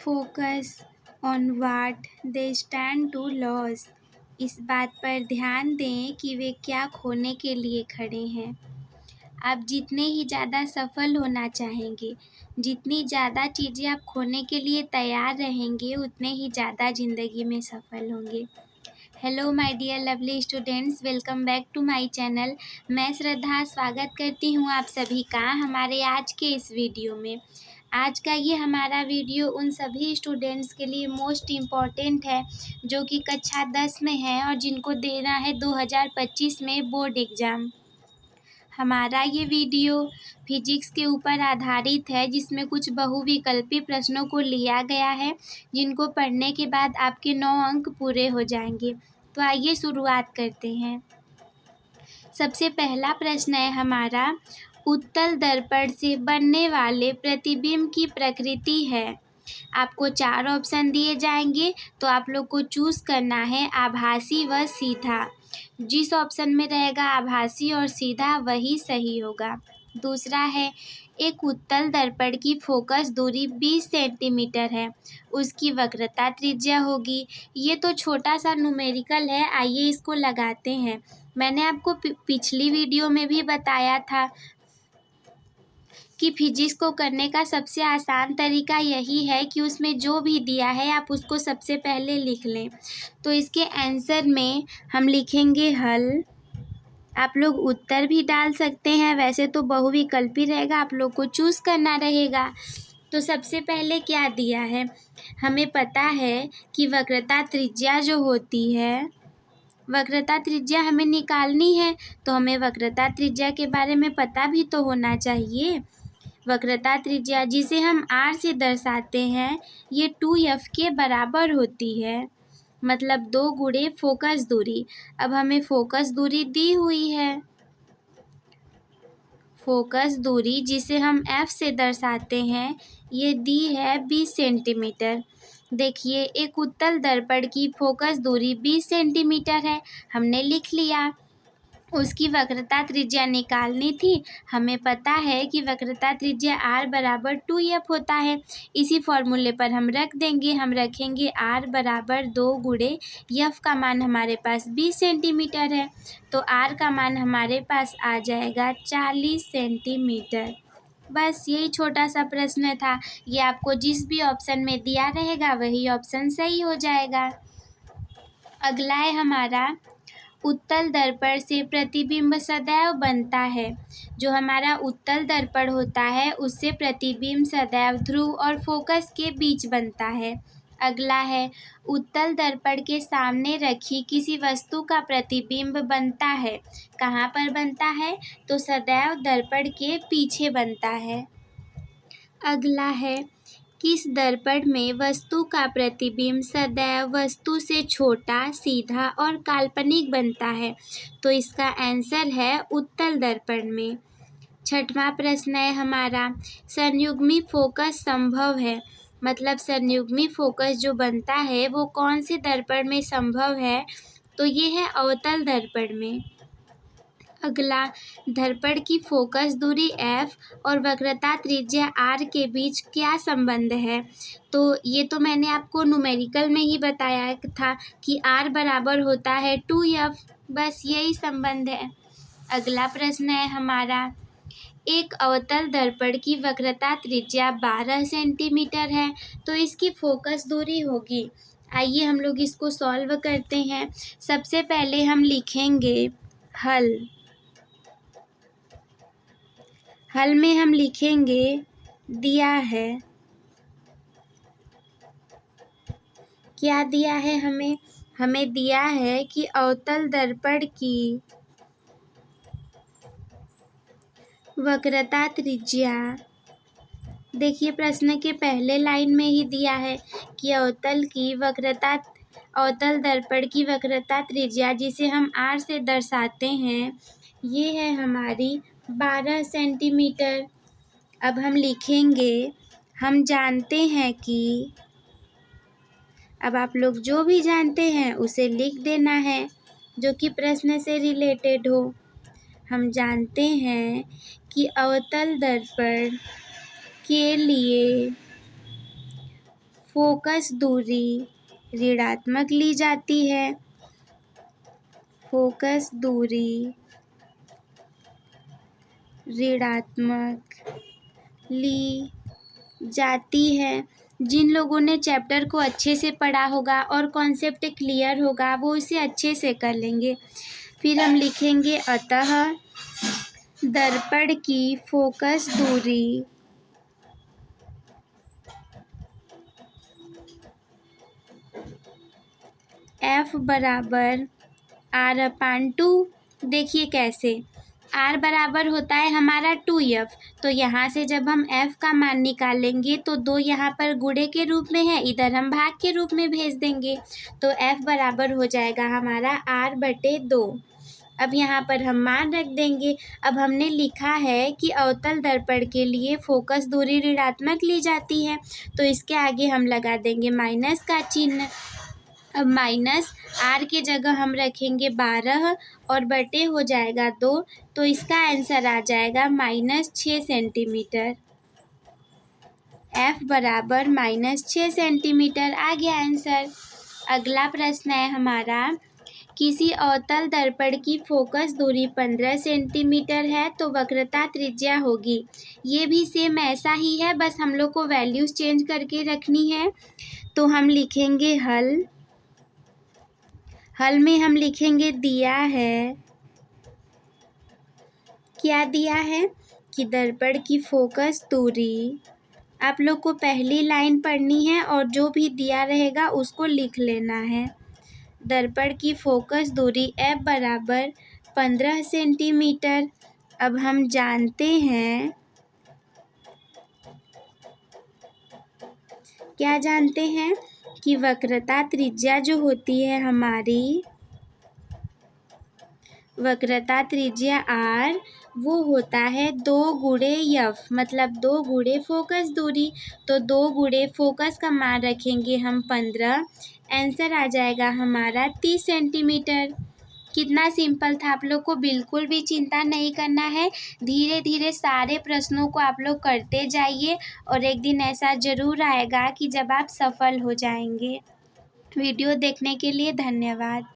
Focus on what they stand to loss. इस बात पर ध्यान दें कि वे क्या खोने के लिए खड़े हैं। आप जितने ही ज़्यादा सफल होना चाहेंगे, जितनी ज़्यादा चीज़ें आप खोने के लिए तैयार रहेंगे, उतने ही ज़्यादा ज़िंदगी में सफल होंगे। Hello my dear lovely students, welcome back to my channel. मैं श्रद्धा स्वागत करती हूँ आप सभी का हमारे आज के इस वीडियो में। आज का ये हमारा वीडियो उन सभी स्टूडेंट्स के लिए मोस्ट इम्पॉर्टेंट है जो कि कक्षा 10 में है और जिनको देना है 2025 में बोर्ड एग्ज़ाम। हमारा ये वीडियो फिजिक्स के ऊपर आधारित है, जिसमें कुछ बहुविकल्पी प्रश्नों को लिया गया है, जिनको पढ़ने के बाद आपके 9 अंक पूरे हो जाएंगे। तो आइए शुरुआत करते हैं। सबसे पहला प्रश्न है हमारा, उत्तल दर्पण से बनने वाले प्रतिबिंब की प्रकृति है। आपको 4 ऑप्शन दिए जाएंगे, तो आप लोग को चूज़ करना है आभासी व सीधा। जिस ऑप्शन में रहेगा आभासी और सीधा वही सही होगा। दूसरा है, एक उत्तल दर्पण की फोकस दूरी 20 सेंटीमीटर है, उसकी वक्रता त्रिज्या होगी। ये तो छोटा सा न्यूमेरिकल है, आइए इसको लगाते हैं। मैंने आपको पिछली वीडियो में भी बताया था कि फिजिक्स को करने का सबसे आसान तरीका यही है कि उसमें जो भी दिया है आप उसको सबसे पहले लिख लें। तो इसके आंसर में हम लिखेंगे हल। आप लोग उत्तर भी डाल सकते हैं, वैसे तो बहुविकल्पी रहेगा, आप लोग को चूज़ करना रहेगा। तो सबसे पहले क्या दिया है, हमें पता है कि वक्रता त्रिज्या जो होती है, वक्रता त्रिज्या हमें निकालनी है, तो हमें वक्रता त्रिज्या के बारे में पता भी तो होना चाहिए। वक्रता त्रिज्या जिसे हम r से दर्शाते हैं, ये 2f के बराबर होती है, मतलब 2 गुणे फोकस दूरी। अब हमें फोकस दूरी दी हुई है, फोकस दूरी जिसे हम f से दर्शाते हैं, ये दी है 20 सेंटीमीटर। देखिए, एक उत्तल दर्पण की फोकस दूरी 20 सेंटीमीटर है, हमने लिख लिया। उसकी वक्रता त्रिज्या निकालनी थी, हमें पता है कि वक्रता त्रिज्या r बराबर 2f होता है। इसी फॉर्मूले पर हम रख देंगे, हम रखेंगे r बराबर 2 गुणे f का मान हमारे पास 20 सेंटीमीटर है, तो r का मान हमारे पास आ जाएगा 40 सेंटीमीटर। बस यही छोटा सा प्रश्न था, ये आपको जिस भी ऑप्शन में दिया रहेगा वही ऑप्शन सही हो जाएगा। अगला है हमारा, उत्तल दर्पण से प्रतिबिंब सदैव बनता है। जो हमारा उत्तल दर्पण होता है उससे प्रतिबिंब सदैव ध्रुव और फोकस के बीच बनता है। अगला है, उत्तल दर्पण के सामने रखी किसी वस्तु का प्रतिबिंब बनता है। कहाँ पर बनता है, तो सदैव दर्पण के पीछे बनता है। अगला है, किस दर्पण में वस्तु का प्रतिबिंब सदैव वस्तु से छोटा, सीधा और काल्पनिक बनता है, तो इसका आंसर है उत्तल दर्पण में। छठवां प्रश्न है हमारा, संयुग्मी फोकस संभव है, मतलब संयुग्मी फोकस जो बनता है वो कौन से दर्पण में संभव है, तो ये है अवतल दर्पण में। अगला, दर्पण की फोकस दूरी f और वक्रता त्रिज्या r के बीच क्या संबंध है, तो ये तो मैंने आपको न्यूमेरिकल में ही बताया था कि r बराबर होता है 2f, बस यही संबंध है। अगला प्रश्न है हमारा, एक अवतल दर्पण की वक्रता त्रिज्या 12 सेंटीमीटर है, तो इसकी फोकस दूरी होगी। आइए हम लोग इसको सॉल्व करते हैं। सबसे पहले हम लिखेंगे हल। हल में हम लिखेंगे दिया है, क्या दिया है हमें, हमें दिया है कि अवतल दर्पण की वक्रता त्रिज्या, देखिए प्रश्न के पहले लाइन में ही दिया है कि अवतल दर्पण की वक्रता त्रिज्या जिसे हम r से दर्शाते हैं, ये है हमारी 12 सेंटीमीटर। अब हम लिखेंगे, हम जानते हैं कि, अब आप लोग जो भी जानते हैं उसे लिख देना है जो कि प्रश्न से रिलेटेड हो। हम जानते हैं कि अवतल दर्पण के लिए फोकस दूरी ऋणात्मक ली जाती है। फोकस दूरी ऋणात्मक ली जाती है। जिन लोगों ने चैप्टर को अच्छे से पढ़ा होगा और कॉन्सेप्ट क्लियर होगा वो इसे अच्छे से कर लेंगे। फिर हम लिखेंगे अतः दर्पण की फोकस दूरी F बराबर R/2। देखिए कैसे, R बराबर होता है हमारा 2F, तो यहाँ से जब हम F का मान निकालेंगे तो 2 यहाँ पर गुणे के रूप में है, इधर हम भाग के रूप में भेज देंगे, तो F बराबर हो जाएगा हमारा R/2। अब यहाँ पर हम मान रख देंगे। अब हमने लिखा है कि अवतल दर्पण के लिए फोकस दूरी ऋणात्मक ली जाती है, तो इसके आगे हम लगा देंगे माइनस का चिन्ह। अब माइनस R के जगह हम रखेंगे 12 और बटे हो जाएगा 2, तो इसका आंसर आ जाएगा -6 सेंटीमीटर। F बराबर -6 सेंटीमीटर आ गया आंसर। अगला प्रश्न है हमारा, किसी अवतल दर्पण की फोकस दूरी 15 सेंटीमीटर है तो वक्रता त्रिज्या होगी। ये भी सेम ऐसा ही है, बस हम लोग को वैल्यूज चेंज करके रखनी है। तो हम लिखेंगे हल में हम लिखेंगे दिया है, क्या दिया है कि दर्पण की फोकस दूरी, आप लोग को पहली लाइन पढ़नी है और जो भी दिया रहेगा उसको लिख लेना है। दर्पण की फोकस दूरी F बराबर 15 सेंटीमीटर। अब हम जानते हैं, क्या जानते हैं कि वक्रता त्रिज्या जो होती है हमारी, वक्रता त्रिज्या R वो होता है 2 गुणे F, मतलब 2 गुणे फोकस दूरी। तो 2 गुणे फोकस का मान रखेंगे हम 15, आंसर आ जाएगा हमारा 30 सेंटीमीटर। कितना सिंपल था, आप लोग को बिल्कुल भी चिंता नहीं करना है। धीरे धीरे सारे प्रश्नों को आप लोग करते जाइए और एक दिन ऐसा ज़रूर आएगा कि जब आप सफल हो जाएंगे। वीडियो देखने के लिए धन्यवाद।